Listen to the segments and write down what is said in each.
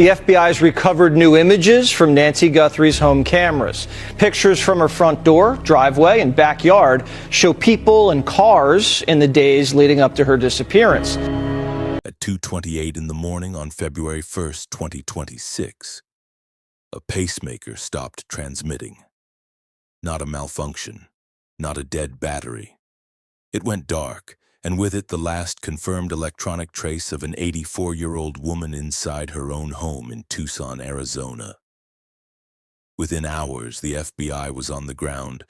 The FBI's recovered new images from Nancy Guthrie's home cameras. Pictures from her front door, driveway, and backyard show people and cars in the days leading up to her disappearance. At 2:28 in the morning on February 1st, 2026, a pacemaker stopped transmitting. Not a malfunction, not a dead battery. It went dark, and with it the last confirmed electronic trace of an 84-year-old woman inside her own home in Tucson, Arizona. Within hours, the FBI was on the ground.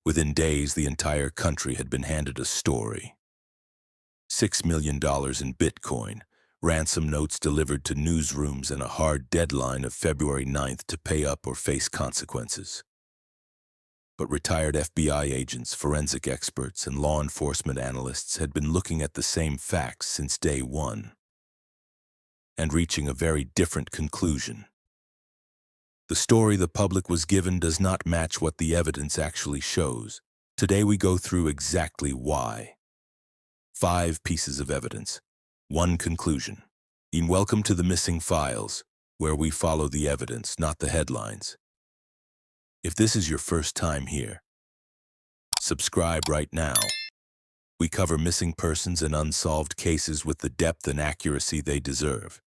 Within days, the entire country had been handed a story. $6 million in Bitcoin, ransom notes delivered to newsrooms, and a hard deadline of February 9th to pay up or face consequences. But retired FBI agents, forensic experts, and law enforcement analysts had been looking at the same facts since day one, and reaching a very different conclusion. The story the public was given does not match what the evidence actually shows. Today we go through exactly why. 5 pieces of evidence, 1 conclusion. And welcome to the Missing Files, where we follow the evidence, not the headlines. If this is your first time here, subscribe right now. We cover missing persons and unsolved cases with the depth and accuracy they deserve.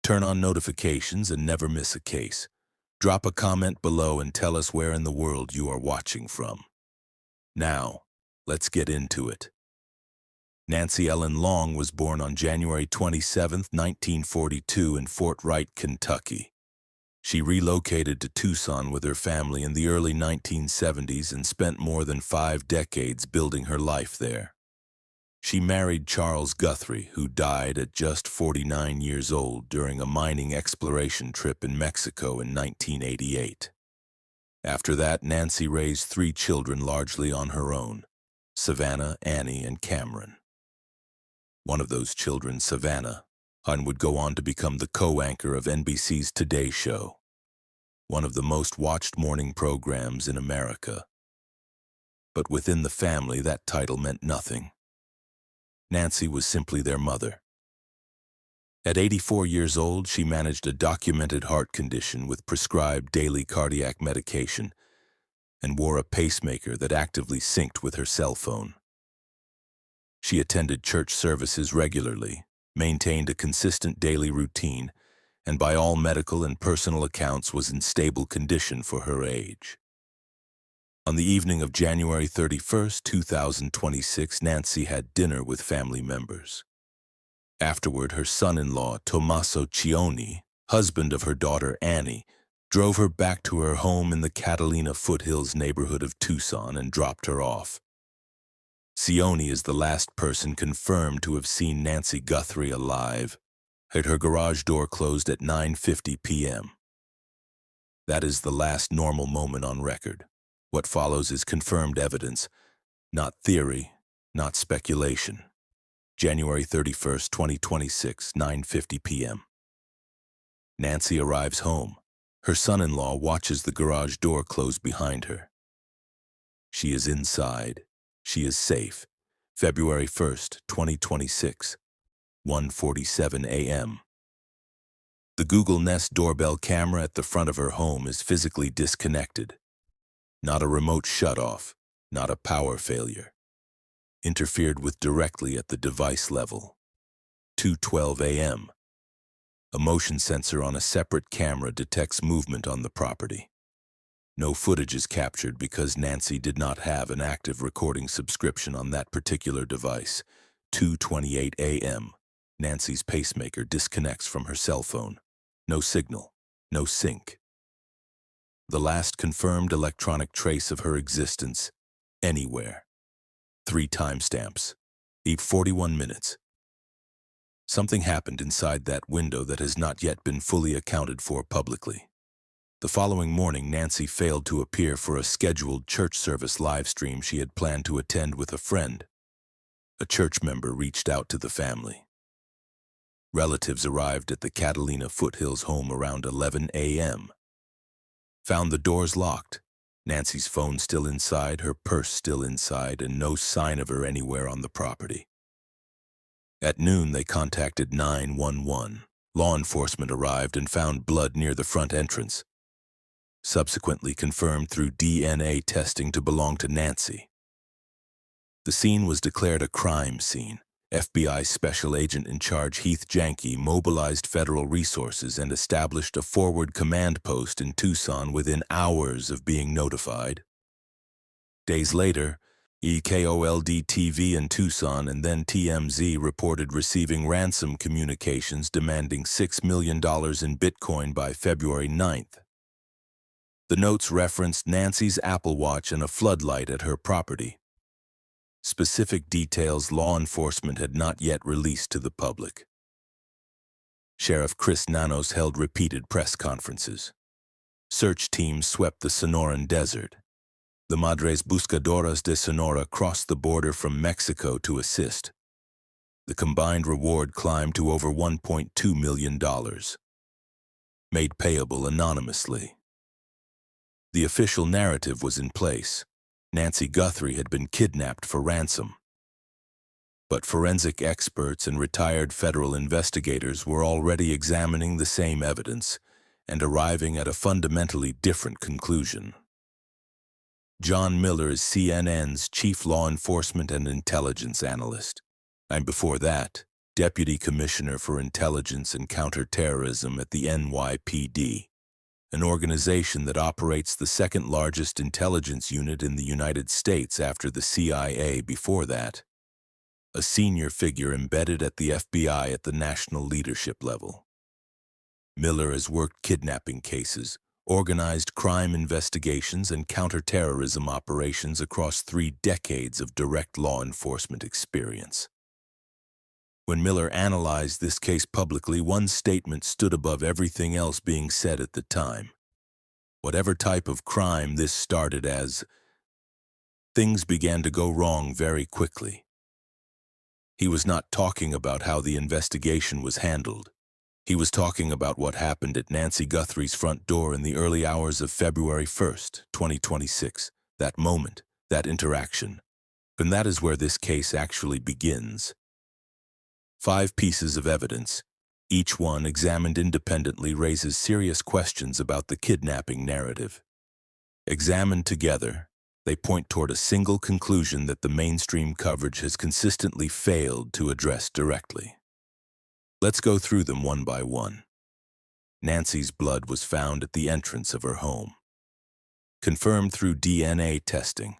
Turn on notifications and never miss a case. Drop a comment below and tell us where in the world you are watching from. Now, let's get into it. Nancy Ellen Long was born on January 27, 1942 in Fort Wright, Kentucky. She relocated to Tucson with her family in the early 1970s and spent more than 5 decades building her life there. She married Charles Guthrie, who died at just 49 years old during a mining exploration trip in Mexico in 1988. After that, Nancy raised 3 children largely on her own: Savannah, Annie, and Cameron. One of those children, Savannah, would go on to become the co-anchor of NBC's Today Show, one of the most watched morning programs in America. But within the family, that title meant nothing. Nancy was simply their mother. At 84 years old, she managed a documented heart condition with prescribed daily cardiac medication and wore a pacemaker that actively synced with her cell phone. She attended church services regularly, maintained a consistent daily routine, and by all medical and personal accounts was in stable condition for her age. On the evening of January 31st, 2026, Nancy had dinner with family members. Afterward, her son-in-law, Tommaso Cioni, husband of her daughter Annie, drove her back to her home in the Catalina foothills neighborhood of Tucson and dropped her off. Cioni is the last person confirmed to have seen Nancy Guthrie alive. Had her garage door closed at 9:50 p.m. That is the last normal moment on record. What follows is confirmed evidence, not theory, not speculation. January 31st, 2026, 9:50 p.m. Nancy arrives home. Her son-in-law watches the garage door close behind her. She is inside. She is safe. February 1st, 2026, 1:47 a.m. The Google Nest doorbell camera at the front of her home is physically disconnected. Not a remote shutoff, not a power failure. Interfered with directly at the device level. 2:12 a.m. A motion sensor on a separate camera detects movement on the property. No footage is captured because Nancy did not have an active recording subscription on that particular device. 2:28 a.m. Nancy's pacemaker disconnects from her cell phone. No signal, no sync. The last confirmed electronic trace of her existence anywhere. 3 timestamps, each 41 minutes. Something happened inside that window that has not yet been fully accounted for publicly. The following morning, Nancy failed to appear for a scheduled church service live stream she had planned to attend with a friend. A church member reached out to the family. Relatives arrived at the Catalina foothills home around 11 a.m. Found the doors locked, Nancy's phone still inside, her purse still inside, and no sign of her anywhere on the property. At noon, they contacted 911. Law enforcement arrived and found blood near the front entrance, subsequently confirmed through DNA testing to belong to Nancy. The scene was declared a crime scene. FBI Special Agent in charge Heath Janke mobilized federal resources and established a forward command post in Tucson within hours of being notified. Days later, EKOLD-TV in Tucson and then TMZ reported receiving ransom communications demanding $6 million in Bitcoin by February 9th. The notes referenced Nancy's Apple Watch and a floodlight at her property. Specific details law enforcement had not yet released to the public. Sheriff Chris Nanos held repeated press conferences. Search teams swept the Sonoran Desert. The Madres Buscadoras de Sonora crossed the border from Mexico to assist. The combined reward climbed to over $1.2 million, made payable anonymously. The official narrative was in place. Nancy Guthrie had been kidnapped for ransom. But forensic experts and retired federal investigators were already examining the same evidence and arriving at a fundamentally different conclusion. John Miller is CNN's chief law enforcement and intelligence analyst, and before that, Deputy Commissioner for Intelligence and Counterterrorism at the NYPD, an organization that operates the second-largest intelligence unit in the United States after the CIA before that. A senior figure embedded at the FBI at the national leadership level. Miller has worked kidnapping cases, organized crime investigations, and counterterrorism operations across 3 decades of direct law enforcement experience. When Miller analyzed this case publicly, one statement stood above everything else being said at the time. Whatever type of crime this started as, things began to go wrong very quickly. He was not talking about how the investigation was handled. He was talking about what happened at Nancy Guthrie's front door in the early hours of February 1st, 2026. That moment, that interaction. And that is where this case actually begins. 5 pieces of evidence, each one examined independently, raises serious questions about the kidnapping narrative. Examined together, they point toward a single conclusion that the mainstream coverage has consistently failed to address directly. Let's go through them one by one. Nancy's blood was found at the entrance of her home. Confirmed through DNA testing.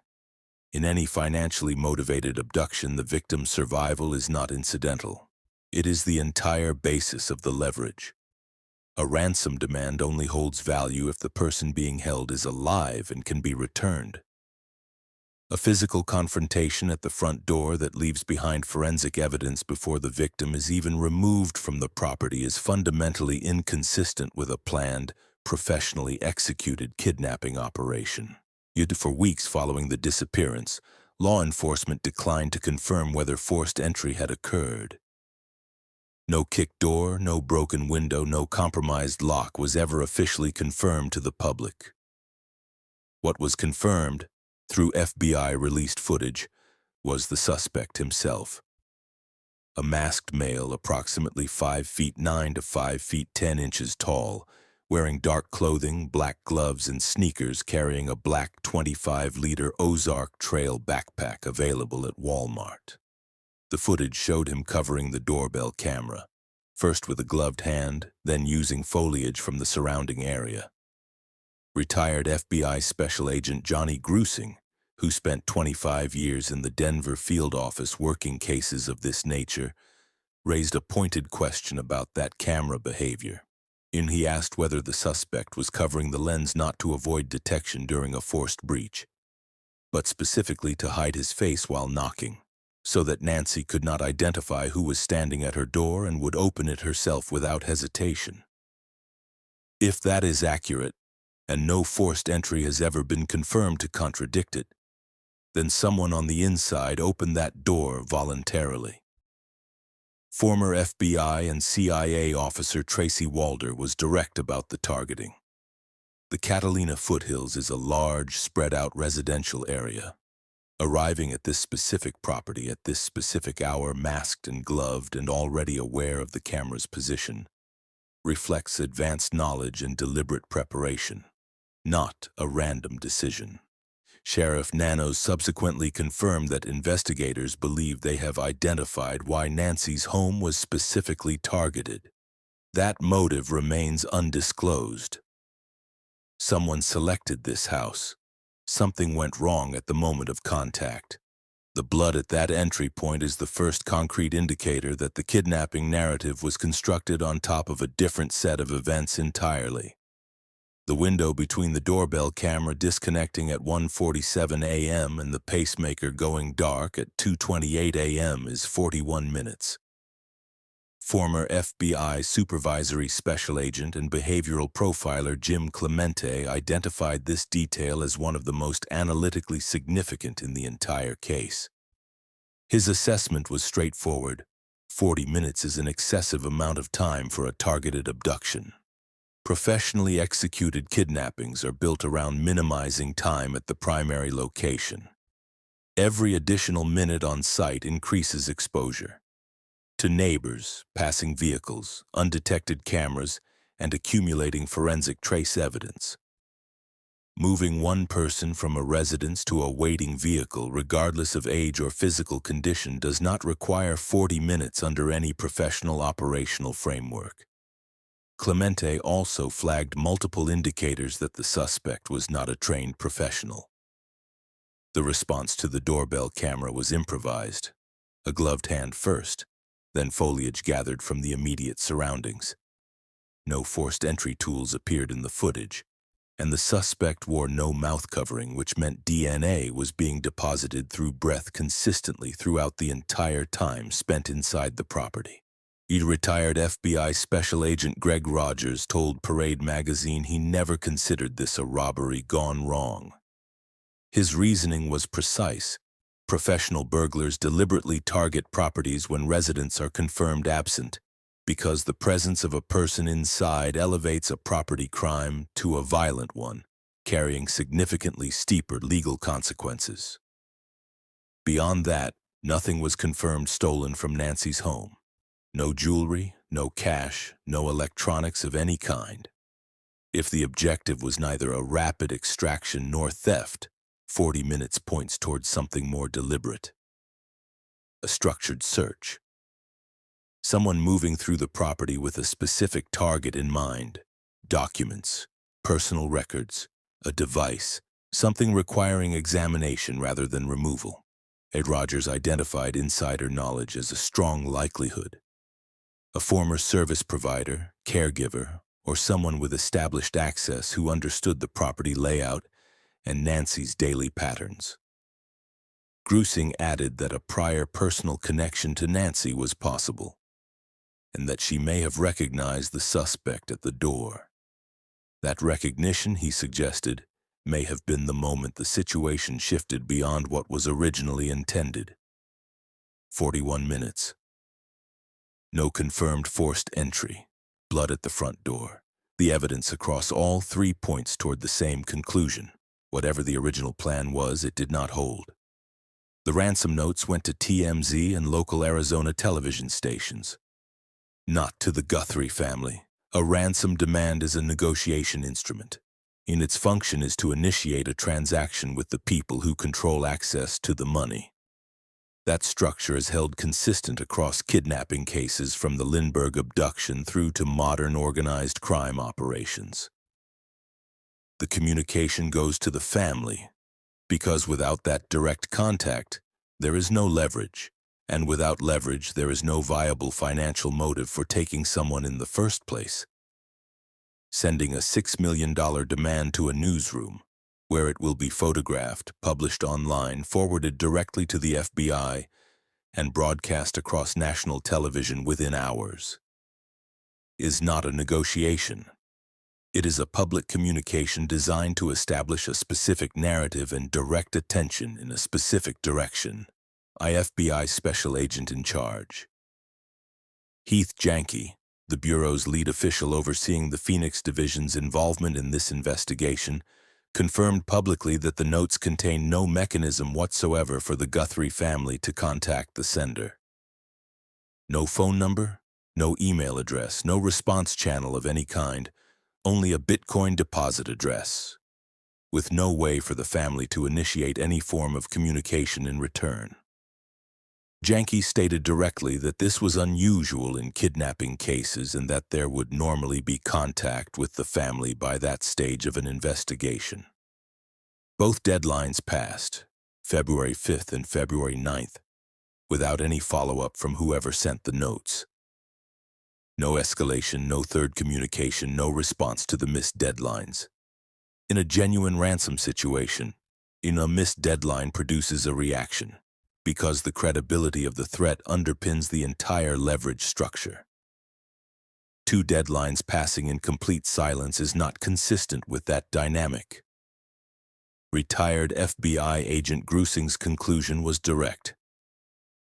In any financially motivated abduction, the victim's survival is not incidental. It is the entire basis of the leverage. A ransom demand only holds value if the person being held is alive and can be returned. A physical confrontation at the front door that leaves behind forensic evidence before the victim is even removed from the property is fundamentally inconsistent with a planned, professionally executed kidnapping operation. Yet for weeks following the disappearance, law enforcement declined to confirm whether forced entry had occurred. No kicked door, no broken window, no compromised lock was ever officially confirmed to the public. What was confirmed, through FBI-released footage, was the suspect himself. A masked male approximately 5 feet 9 to 5 feet 10 inches tall, wearing dark clothing, black gloves, and sneakers, carrying a black 25-liter Ozark Trail backpack available at Walmart. The footage showed him covering the doorbell camera, first with a gloved hand, then using foliage from the surrounding area. Retired FBI Special Agent Johnny Grusing, who spent 25 years in the Denver field office working cases of this nature, raised a pointed question about that camera behavior. He asked whether the suspect was covering the lens not to avoid detection during a forced breach, but specifically to hide his face while knocking, so that Nancy could not identify who was standing at her door and would open it herself without hesitation. If that is accurate, and no forced entry has ever been confirmed to contradict it, then someone on the inside opened that door voluntarily. Former FBI and CIA officer Tracy Walder was direct about the targeting. The Catalina foothills is a large, spread-out residential area. Arriving at this specific property at this specific hour, masked and gloved and already aware of the camera's position, reflects advanced knowledge and deliberate preparation, not a random decision. Sheriff Nanos subsequently confirmed that investigators believe they have identified why Nancy's home was specifically targeted. That motive remains undisclosed. Someone selected this house. Something went wrong at the moment of contact. The blood at that entry point is the first concrete indicator that the kidnapping narrative was constructed on top of a different set of events entirely. The window between the doorbell camera disconnecting at 1:47 a.m. and the pacemaker going dark at 2:28 a.m. is 41 minutes. Former FBI Supervisory Special Agent and behavioral profiler Jim Clemente identified this detail as one of the most analytically significant in the entire case. His assessment was straightforward. 40 minutes is an excessive amount of time for a targeted abduction. Professionally executed kidnappings are built around minimizing time at the primary location. Every additional minute on site increases exposure to neighbors, passing vehicles, undetected cameras, and accumulating forensic trace evidence. Moving one person from a residence to a waiting vehicle, regardless of age or physical condition, does not require 40 minutes under any professional operational framework. Clemente also flagged multiple indicators that the suspect was not a trained professional. The response to the doorbell camera was improvised, a gloved hand first, then foliage gathered from the immediate surroundings. No forced entry tools appeared in the footage, and the suspect wore no mouth covering, which meant DNA was being deposited through breath consistently throughout the entire time spent inside the property. Retired FBI Special Agent Greg Rogers told Parade magazine he never considered this a robbery gone wrong. His reasoning was precise. Professional burglars deliberately target properties when residents are confirmed absent, because the presence of a person inside elevates a property crime to a violent one, carrying significantly steeper legal consequences. Beyond that, nothing was confirmed stolen from Nancy's home. No jewelry, no cash, no electronics of any kind. If the objective was neither a rapid extraction nor theft, 40 minutes points towards something more deliberate. A structured search. Someone moving through the property with a specific target in mind. Documents, personal records, a device, something requiring examination rather than removal. Ed Rogers identified insider knowledge as a strong likelihood. A former service provider, caregiver, or someone with established access who understood the property layout and Nancy's daily patterns. Grusing added that a prior personal connection to Nancy was possible, and that she may have recognized the suspect at the door. That recognition, he suggested, may have been the moment the situation shifted beyond what was originally intended. 41 minutes. No confirmed forced entry. Blood at the front door. The evidence across all 3 points toward the same conclusion. Whatever the original plan was, it did not hold. The ransom notes went to TMZ and local Arizona television stations. Not to the Guthrie family. A ransom demand is a negotiation instrument. In its function is to initiate a transaction with the people who control access to the money. That structure is held consistent across kidnapping cases from the Lindbergh abduction through to modern organized crime operations. The communication goes to the family, because without that direct contact, there is no leverage, and without leverage, there is no viable financial motive for taking someone in the first place. Sending a $6 million demand to a newsroom, where it will be photographed, published online, forwarded directly to the FBI, and broadcast across national television within hours, is not a negotiation. It is a public communication designed to establish a specific narrative and direct attention in a specific direction. FBI Special Agent in charge. Heath Janke, the Bureau's lead official overseeing the Phoenix Division's involvement in this investigation, confirmed publicly that the notes contain no mechanism whatsoever for the Guthrie family to contact the sender. No phone number, No email address, no response channel of any kind, only a Bitcoin deposit address, with no way for the family to initiate any form of communication in return. Janke stated directly that this was unusual in kidnapping cases and that there would normally be contact with the family by that stage of an investigation. Both deadlines passed, February 5th and February 9th, without any follow-up from whoever sent the notes. No escalation, no third communication, no response to the missed deadlines. In a genuine ransom situation, a missed deadline produces a reaction, because the credibility of the threat underpins the entire leverage structure. Two deadlines passing in complete silence is not consistent with that dynamic. Retired FBI agent Grusing's conclusion was direct.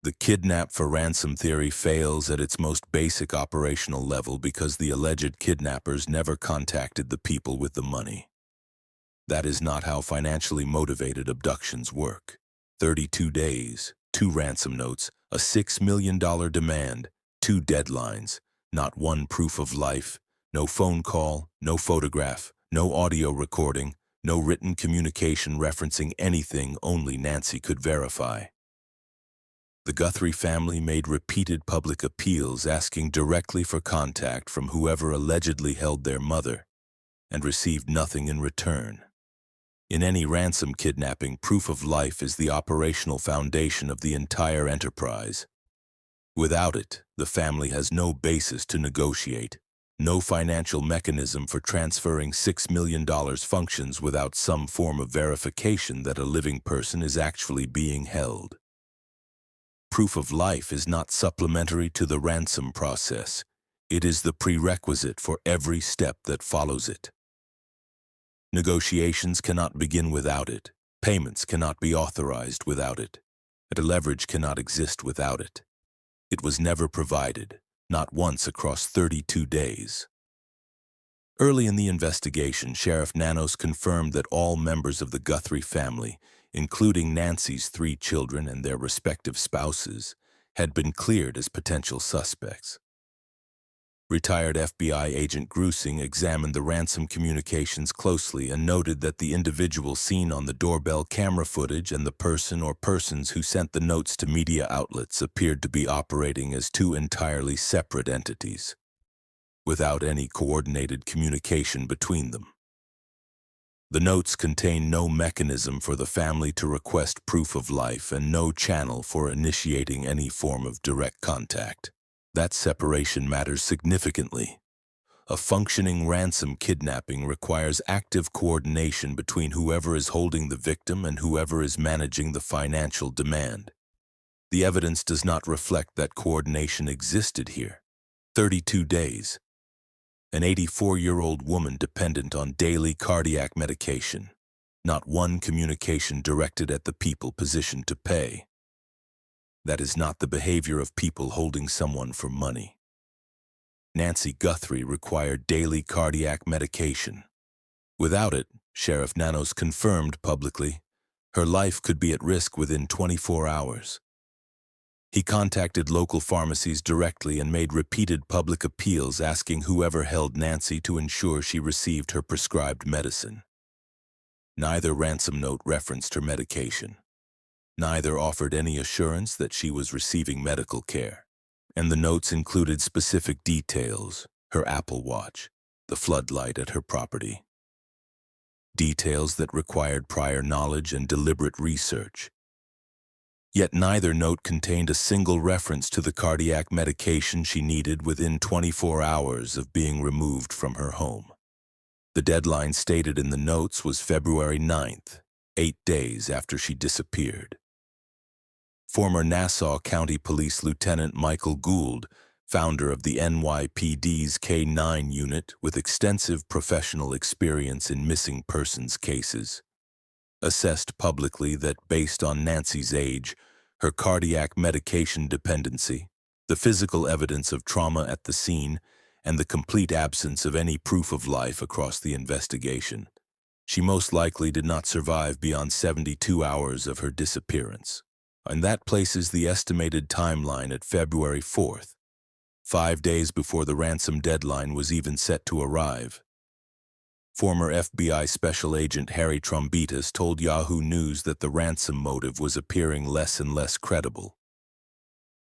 The kidnap for ransom theory fails at its most basic operational level because the alleged kidnappers never contacted the people with the money. That is not how financially motivated abductions work. 32 days, 2 ransom notes, a $6 million demand, 2 deadlines, not one proof of life, no phone call, no photograph, no audio recording, no written communication referencing anything only Nancy could verify. The Guthrie family made repeated public appeals asking directly for contact from whoever allegedly held their mother, and received nothing in return. In any ransom kidnapping, proof of life is the operational foundation of the entire enterprise. Without it, the family has no basis to negotiate. No financial mechanism for transferring $6 million functions without some form of verification that a living person is actually being held. Proof of life is not supplementary to the ransom process. It is the prerequisite for every step that follows it. Negotiations cannot begin without it. Payments cannot be authorized without it. And a leverage cannot exist without it. It was never provided, not once across 32 days. Early in the investigation, Sheriff Nanos confirmed that all members of the Guthrie family, including Nancy's 3 children and their respective spouses, had been cleared as potential suspects. Retired FBI agent Grusing examined the ransom communications closely and noted that the individual seen on the doorbell camera footage and the person or persons who sent the notes to media outlets appeared to be operating as 2 entirely separate entities, without any coordinated communication between them. The notes contain no mechanism for the family to request proof of life and no channel for initiating any form of direct contact. That separation matters significantly. A functioning ransom kidnapping requires active coordination between whoever is holding the victim and whoever is managing the financial demand. The evidence does not reflect that coordination existed here. 32 days. An 84-year-old woman dependent on daily cardiac medication. Not one communication directed at the people positioned to pay. That is not the behavior of people holding someone for money. Nancy Guthrie required daily cardiac medication. Without it, Sheriff Nanos confirmed publicly, her life could be at risk within 24 hours. He contacted local pharmacies directly and made repeated public appeals asking whoever held Nancy to ensure she received her prescribed medicine. Neither ransom note referenced her medication. Neither offered any assurance that she was receiving medical care. And the notes included specific details, her Apple Watch, the floodlight at her property. Details that required prior knowledge and deliberate research. Yet neither note contained a single reference to the cardiac medication she needed within 24 hours of being removed from her home. The deadline stated in the notes was February 9th, 8 days after she disappeared. Former Nassau County Police Lieutenant Michael Gould, founder of the NYPD's K-9 unit with extensive professional experience in missing persons cases, assessed publicly that based on Nancy's age, her cardiac medication dependency, the physical evidence of trauma at the scene, and the complete absence of any proof of life across the investigation, she most likely did not survive beyond 72 hours of her disappearance. And that places the estimated timeline at February 4th, 5 days before the ransom deadline was even set to arrive. Former FBI Special Agent Harry Trombitas told Yahoo News that the ransom motive was appearing less and less credible,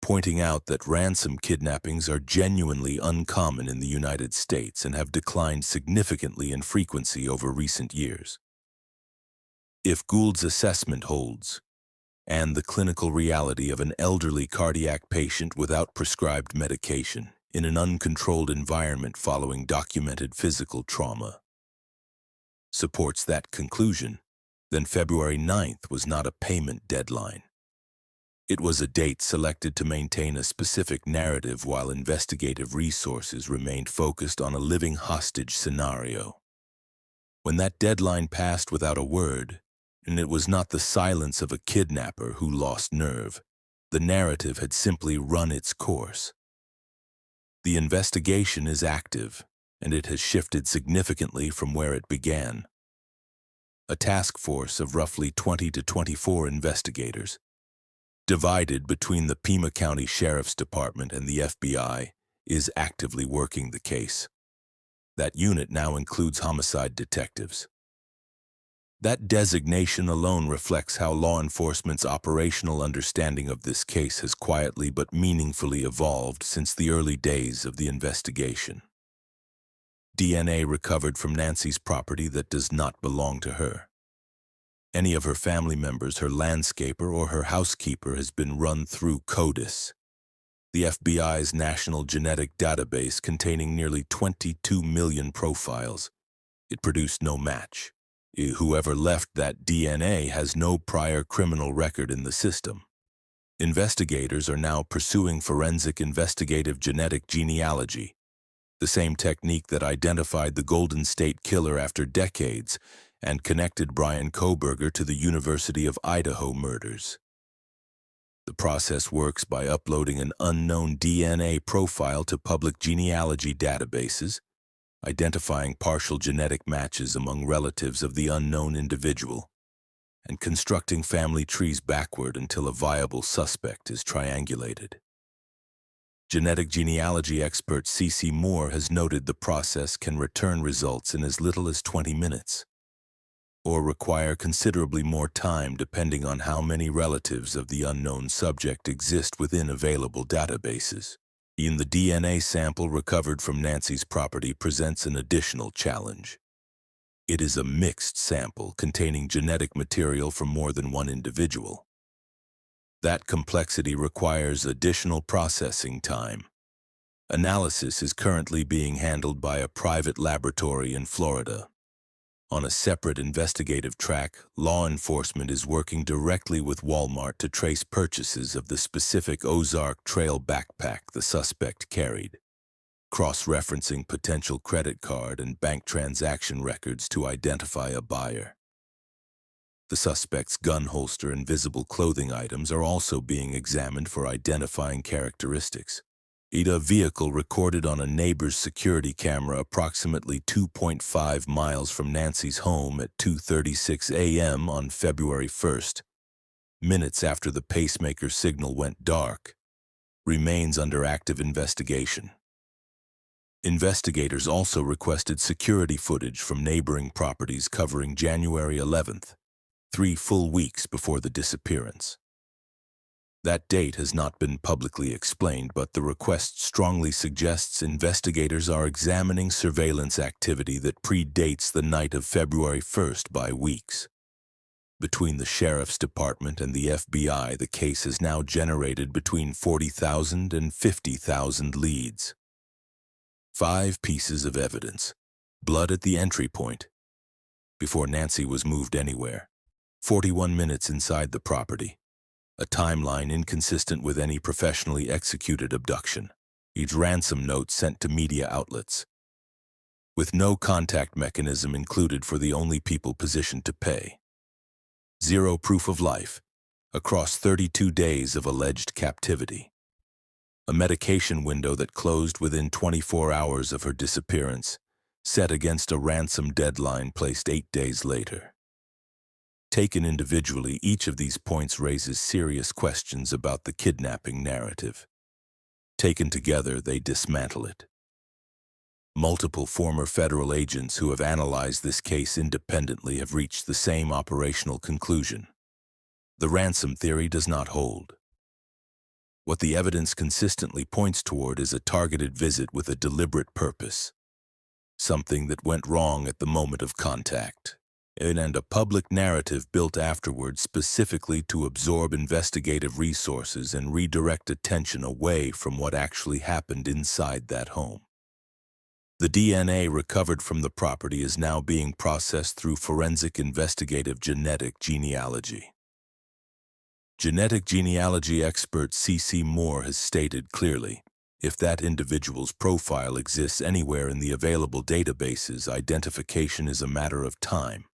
pointing out that ransom kidnappings are genuinely uncommon in the United States and have declined significantly in frequency over recent years. If Gould's assessment holds, and the clinical reality of an elderly cardiac patient without prescribed medication in an uncontrolled environment following documented physical trauma supports that conclusion, then February 9th was not a payment deadline. It was a date selected to maintain a specific narrative while investigative resources remained focused on a living hostage scenario. When that deadline passed without a word, and it was not the silence of a kidnapper who lost nerve, the narrative had simply run its course. The investigation is active, and it has shifted significantly from where it began. A task force of roughly 20 to 24 investigators, divided between the Pima County Sheriff's Department and the FBI, is actively working the case. That unit now includes homicide detectives. That designation alone reflects how law enforcement's operational understanding of this case has quietly but meaningfully evolved since the early days of the investigation. DNA recovered from Nancy's property that does not belong to her. Any of her family members, her landscaper, or her housekeeper has been run through CODIS, the FBI's national genetic database containing nearly 22 million profiles. It produced no match. Whoever left that DNA has no prior criminal record in the system. Investigators are now pursuing forensic investigative genetic genealogy, the same technique that identified the Golden State Killer after decades and connected Brian Kohberger to the University of Idaho murders. The process works by uploading an unknown DNA profile to public genealogy databases, identifying partial genetic matches among relatives of the unknown individual, and constructing family trees backward until a viable suspect is triangulated. Genetic genealogy expert C.C. Moore has noted the process can return results in as little as 20 minutes, or require considerably more time depending on how many relatives of the unknown subject exist within available databases. The DNA sample recovered from Nancy's property presents an additional challenge. It is a mixed sample containing genetic material from more than one individual. That complexity requires additional processing time. Analysis is currently being handled by a private laboratory in Florida. On a separate investigative track, law enforcement is working directly with Walmart to trace purchases of the specific Ozark Trail backpack the suspect carried, cross-referencing potential credit card and bank transaction records to identify a buyer. The suspect's gun holster and visible clothing items are also being examined for identifying characteristics. A vehicle recorded on a neighbor's security camera approximately 2.5 miles from Nancy's home at 2:36 a.m. on February 1st, minutes after the pacemaker signal went dark, remains under active investigation. Investigators also requested security footage from neighboring properties covering January 11th, 3 full weeks before the disappearance. That date has not been publicly explained, but the request strongly suggests investigators are examining surveillance activity that predates the night of February 1st by weeks. Between the Sheriff's Department and the FBI, the case has now generated between 40,000 and 50,000 leads. 5 pieces of evidence. Blood at the entry point, before Nancy was moved anywhere. 41 minutes inside the property. A timeline inconsistent with any professionally executed abduction. Each ransom note sent to media outlets, with no contact mechanism included for the only people positioned to pay. 0 proof of life, across 32 days of alleged captivity. A medication window that closed within 24 hours of her disappearance, set against a ransom deadline placed 8 days later. Taken individually, each of these points raises serious questions about the kidnapping narrative. Taken together, they dismantle it. Multiple former federal agents who have analyzed this case independently have reached the same operational conclusion. The ransom theory does not hold. What the evidence consistently points toward is a targeted visit with a deliberate purpose, something that went wrong at the moment of contact, and a public narrative built afterward specifically to absorb investigative resources and redirect attention away from what actually happened inside that home. The DNA recovered from the property is now being processed through forensic investigative genetic genealogy. Genetic genealogy expert C.C. Moore has stated clearly, if that individual's profile exists anywhere in the available databases, identification is a matter of time.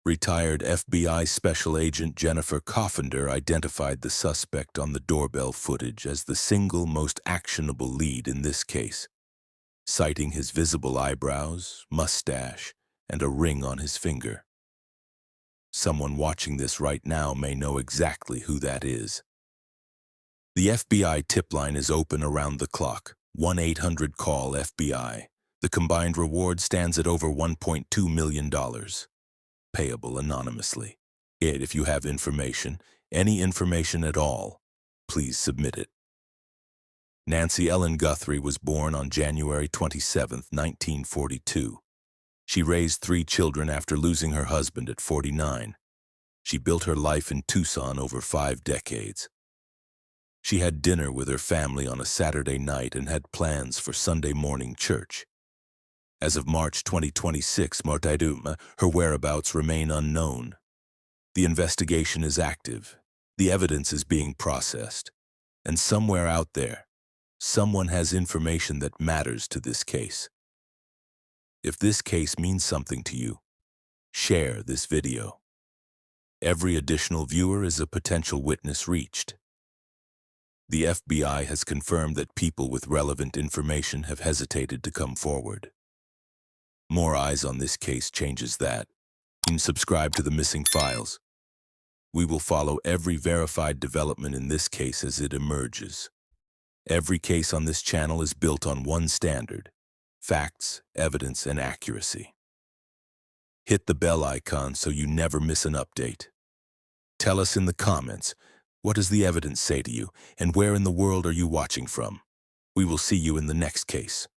Retired FBI Special Agent Jennifer Coffender identified the suspect on the doorbell footage as the single most actionable lead in this case, citing his visible eyebrows, mustache, and a ring on his finger. Someone watching this right now may know exactly who that is. The FBI tip line is open around the clock, 1-800-CALL-FBI. The combined reward stands at over $1.2 million, payable anonymously. If you have information, any information at all, please submit it. Nancy Ellen Guthrie was born on January 27, 1942. She raised 3 children after losing her husband at 49. She built her life in Tucson over 5 decades. She had dinner with her family on a Saturday night and had plans for Sunday morning church. As of March 2026, her whereabouts remain unknown. The investigation is active. The evidence is being processed. And somewhere out there, someone has information that matters to this case. If this case means something to you, share this video. Every additional viewer is a potential witness reached. The FBI has confirmed that people with relevant information have hesitated to come forward. More eyes on this case changes that. Subscribe to the Missing Files. We will follow every verified development in this case as it emerges. Every case on this channel is built on one standard: facts, evidence, and accuracy. Hit the bell icon so you never miss an update. Tell us in the comments, what does the evidence say to you, and where in the world are you watching from? We will see you in the next case.